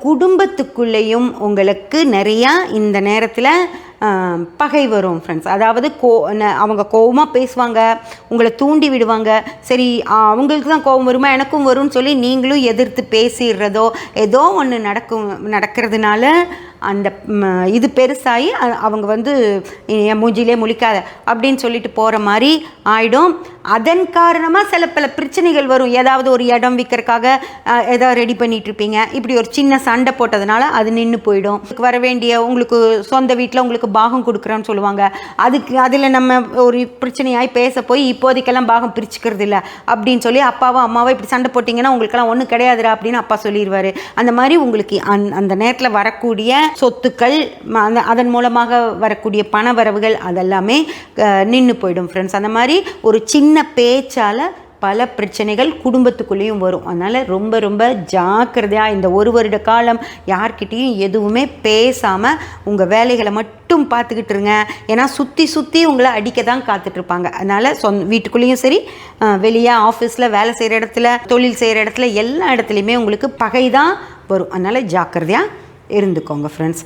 குடும்பத்துக்குள்ளேயும் உங்களுக்கு நிறையா இந்த நேரத்தில் பகை வரும் ஃப்ரெண்ட்ஸ். அதாவது அவங்க கோவமாக பேசுவாங்க, உங்களை தூண்டி விடுவாங்க. சரி அவங்களுக்கு தான் கோபம் வருமா எனக்கும் வரும்னு சொல்லி நீங்களும் எதிர்த்து பேசிடுறதோ ஏதோ ஒன்று நடக்கிறதுனால அந்த இது பெருசாகி அவங்க வந்து என் மூஞ்சிலே முழிக்காத அப்படின்னு சொல்லிட்டு போகிற மாதிரி ஆகிடும். அதன் காரணமாக சில பல பிரச்சனைகள் வரும். ஏதாவது ஒரு இடம் விற்கிறதுக்காக ஏதாவது ரெடி பண்ணிகிட்டு இருப்பீங்க, இப்படி ஒரு சின்ன சண்டை போட்டதுனால அது நின்று போயிடும். வர வேண்டிய உங்களுக்கு சொந்த வீட்டில் உங்களுக்கு பாகம் கொடுக்குறோன்னு சொல்லுவாங்க, அதில் நம்ம ஒரு பிரச்சனையாகி பேச போய் இப்போதைக்கெல்லாம் பாகம் பிரிச்சுக்கிறது இல்லை அப்படின்னு சொல்லி அப்பாவோ அம்மாவோ இப்படி சண்டை போட்டிங்கன்னா உங்களுக்கெல்லாம் ஒன்றும் கிடையாதுடா அப்படின்னு அப்பா சொல்லிடுவார். அந்த மாதிரி உங்களுக்கு அந்த நேரத்தில் வரக்கூடிய சொத்துக்கள் அதன் மூலமாக வரக்கூடிய பண வரவுகள் அதெல்லாமே நின்று போயிடும் ஃப்ரெண்ட்ஸ். அந்த மாதிரி ஒரு சின்ன பேச்சால் பல பிரச்சனைகள் குடும்பத்துக்குள்ளேயும் வரும். அதனால் ரொம்ப ரொம்ப ஜாக்கிரதையாக இந்த ஒரு வருட காலம் யார்கிட்டையும் எதுவுமே பேசாமல் உங்கள் வேலைகளை மட்டும் பார்த்துக்கிட்டு இருங்க. ஏன்னா சுற்றி உங்களை அடிக்க தான் காத்துட்ருப்பாங்க. அதனால் வீட்டுக்குள்ளேயும் சரி, வெளியே ஆஃபீஸில் வேலை செய்கிற இடத்துல, தொழில் செய்கிற இடத்துல, எல்லா இடத்துலையுமே உங்களுக்கு பகை தான் வரும். அதனால் ஜாக்கிரதையாக இருந்துக்கோங்க ஃப்ரெண்ட்ஸ்.